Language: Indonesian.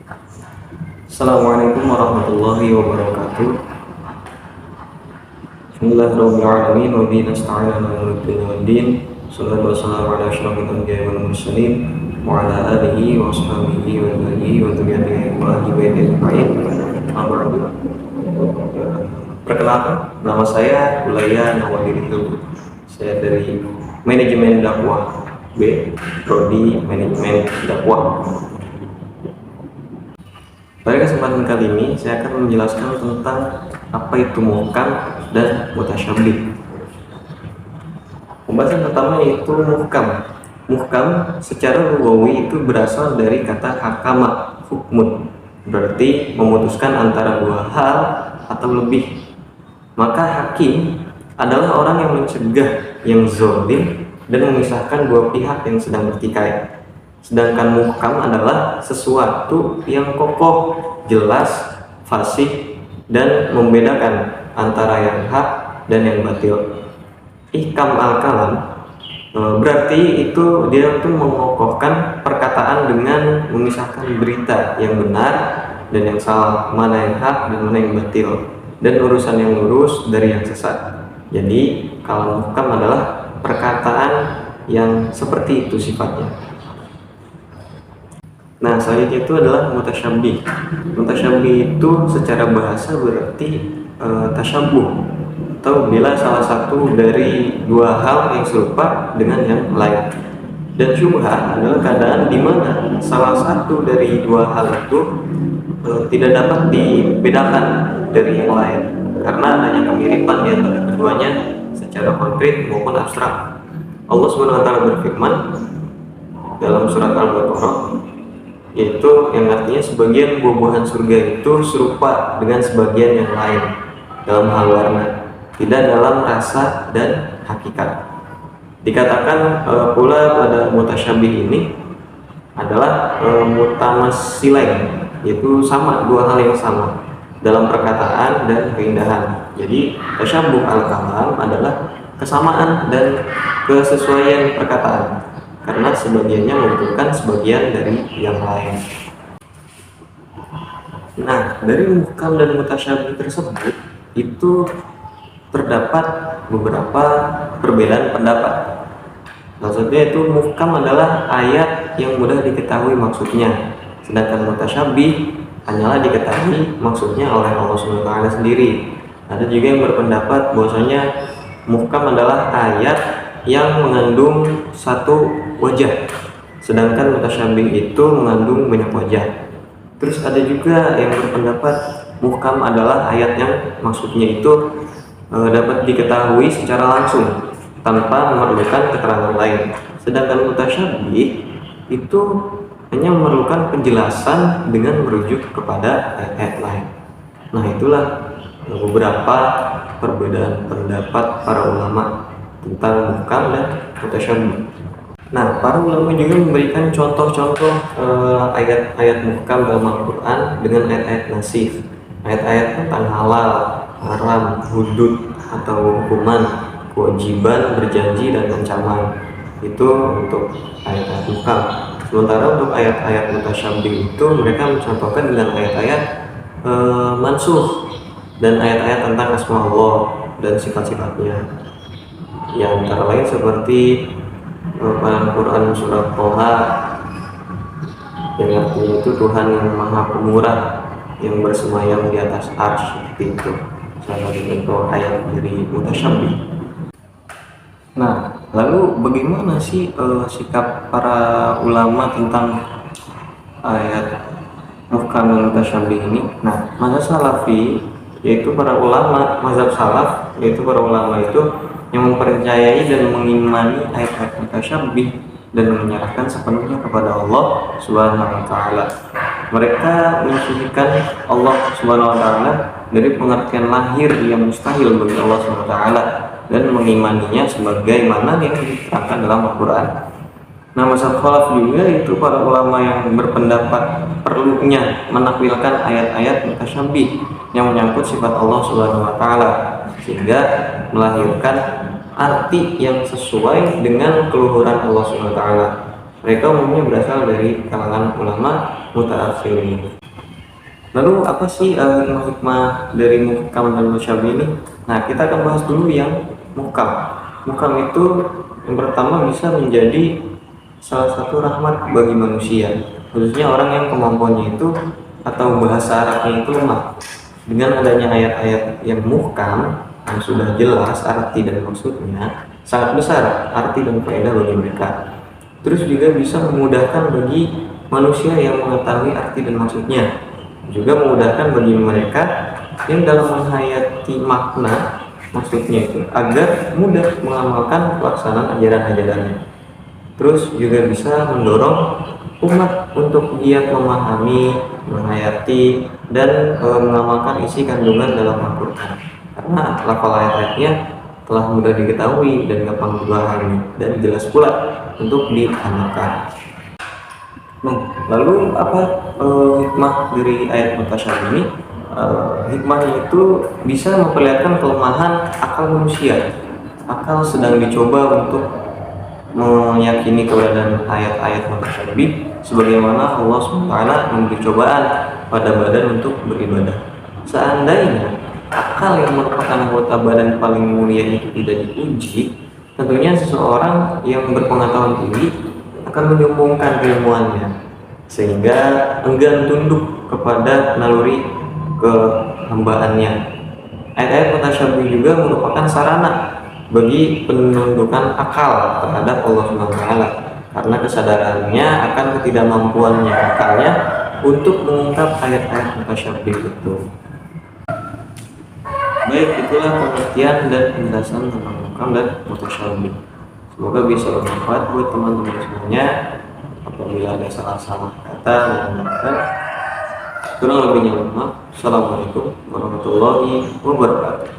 Assalamualaikum warahmatullahi wabarakatuh. Bismillahirrahmanirrahim. Wa bihi nasta'inu ala umuri dunya waddin. Shallallahu wassalamu ala asyrofil anbiya'i wal mursalin wa ala alihi wa sahbihi wa alihi wa tabi'in wa ahli baiti ajma'in. Perkenalkan, nama saya Ulaya Nawadir itu. Saya dari Manajemen Dakwah B, Prodi Manajemen Dakwah. Pada kesempatan kali ini saya akan menjelaskan tentang apa itu muhkam dan mutasyabih. Pembahasan pertama yaitu muhkam. Muhkam secara lughawi itu berasal dari kata hakama, hukmun, berarti memutuskan antara dua hal atau lebih. Maka hakim adalah orang yang mencegah yang zalim dan memisahkan dua pihak yang sedang bertikai. Sedangkan muhkam adalah sesuatu yang kokoh, jelas, fasih, dan membedakan antara yang hak dan yang batil. Ihkam al-kalam berarti itu dia tuh mengokohkan perkataan dengan memisahkan berita yang benar dan yang salah, mana yang hak dan mana yang batil, dan urusan yang lurus dari yang sesat. Jadi kalau muhkam adalah perkataan yang seperti itu sifatnya. Nah, selanjutnya itu adalah mutasyabih. Mutasyabih itu secara bahasa berarti tasyabuh, atau bila salah satu dari dua hal yang serupa dengan yang lain. Dan syubhah adalah keadaan di mana salah satu dari dua hal itu tidak dapat dibedakan dari yang lain karena adanya kemiripan di antara keduanya secara konkret maupun abstrak. Allah SWT berfirman dalam surat Al-Baqarah, yaitu yang artinya sebagian buah-buahan surga itu serupa dengan sebagian yang lain dalam hal warna, tidak dalam rasa dan hakikat. Dikatakan pula pada mutasyabih ini adalah mutamasilain, yaitu sama, dua hal yang sama dalam perkataan dan keindahan. Jadi tasyabuh al-kalam adalah kesamaan dan kesesuaian perkataan, karena sebagiannya membutuhkan sebagian dari yang lain. Nah, dari muhkam dan mutasyabih tersebut itu terdapat beberapa perbedaan pendapat. Maksudnya itu muhkam adalah ayat yang mudah diketahui maksudnya, sedangkan mutasyabih hanyalah diketahui maksudnya oleh Allah SWT sendiri. Ada juga yang berpendapat bahwasanya muhkam adalah ayat yang mengandung satu wajah, sedangkan mutasyabih itu mengandung banyak wajah. Terus ada juga yang berpendapat muhkam adalah ayat yang maksudnya itu dapat diketahui secara langsung tanpa memerlukan keterangan lain, sedangkan mutasyabih itu hanya memerlukan penjelasan dengan merujuk kepada ayat-ayat lain. Nah, itulah beberapa perbedaan pendapat para ulama tentang muhkam dan mutasyabih. Nah, para ulama juga memberikan contoh-contoh ayat-ayat muhkam dalam Al-Quran dengan ayat-ayat nasikh, ayat-ayat tentang halal, haram, hudud atau hukuman, kewajiban, berjanji, dan ancaman. Itu untuk ayat-ayat muhkam. Sementara untuk ayat-ayat mutasyabih itu mereka mencontohkan dengan ayat-ayat mansukh dan ayat-ayat tentang asma Allah dan sifat-sifatnya. Yang antara lain seperti Al-Quran surat Toha yang artinya itu Tuhan yang maha pemurah yang bersemayam di atas arsy, seperti itu salah satu contoh ayat dari mutasyabih. Nah, lalu bagaimana sih sikap para ulama tentang ayat muhkam dan mutasyabih ini? Nah, mazhab salafi, yaitu para ulama mazhab salaf, yaitu para ulama itu yang mempercayai dan mengimani ayat-ayat mutasyabih dan menyerahkan sepenuhnya kepada Allah Subhanahu wa taala. Mereka mensucikan Allah Subhanahu wa taala dari pengertian lahir yang mustahil bagi Allah Subhanahu wa taala dan mengimaninya sebagaimana yang diterangkan dalam Al-Quran. Nah, mazhab khalaf juga itu para ulama yang berpendapat perlunya menakwilkan ayat-ayat mutasyabih yang menyangkut sifat Allah Subhanahu wa taala sehingga melahirkan arti yang sesuai dengan keluhuran Allah Subhanahu wa taala. Mereka umumnya berasal dari kalangan ulama mutaakhirin. Lalu apa sih hikmah dari muhkam dan musyabih ini? Nah, kita akan bahas dulu yang muhkam. Muhkam itu yang pertama bisa menjadi salah satu rahmat bagi manusia, khususnya orang yang kemampuannya itu atau bahasa Arabnya itu lemah. Dengan adanya ayat-ayat yang muhkam yang sudah jelas arti dan maksudnya, sangat besar arti dan faedah bagi mereka. Terus juga bisa memudahkan bagi manusia yang mengetahui arti dan maksudnya, juga memudahkan bagi mereka yang dalam menghayati makna maksudnya itu agar mudah mengamalkan pelaksanaan ajaran-ajarannya. Terus juga bisa mendorong umat untuk giat memahami, menghayati, dan mengamalkan isi kandungan dalam Al-Quran, karena lafal ayat-ayatnya telah mudah diketahui dan gampang dipahami dan jelas pula untuk diamalkan. Nah, lalu apa hikmah dari ayat mutasyabih ini? Hikmahnya itu bisa memperlihatkan kelemahan akal manusia. Akal sedang dicoba untuk meyakini keberadaan ayat-ayat mutasyabih, sebagaimana Allah SWT memberi cobaan pada badan untuk beribadah. Seandainya akal yang merupakan anggota badan paling mulia itu tidak diuji, tentunya seseorang yang berpengetahuan tinggi akan menyombongkan keilmuannya, sehingga enggan tunduk kepada naluri kehambaannya. Ayat-ayat mutasyabih juga merupakan sarana bagi penundukan akal terhadap Allah SWT, karena kesadarannya akan ketidakmampuannya akalnya untuk mengungkap ayat-ayat mutasyabih itu. Baik, itulah pengertian dan penjelasan tentang muhkam dan mutasyabih. Semoga bisa bermanfaat buat teman-teman semuanya. Apabila ada salah-salah kata, mohon maaf. Kurang lebihnya, maaf. Assalamualaikum warahmatullahi wabarakatuh.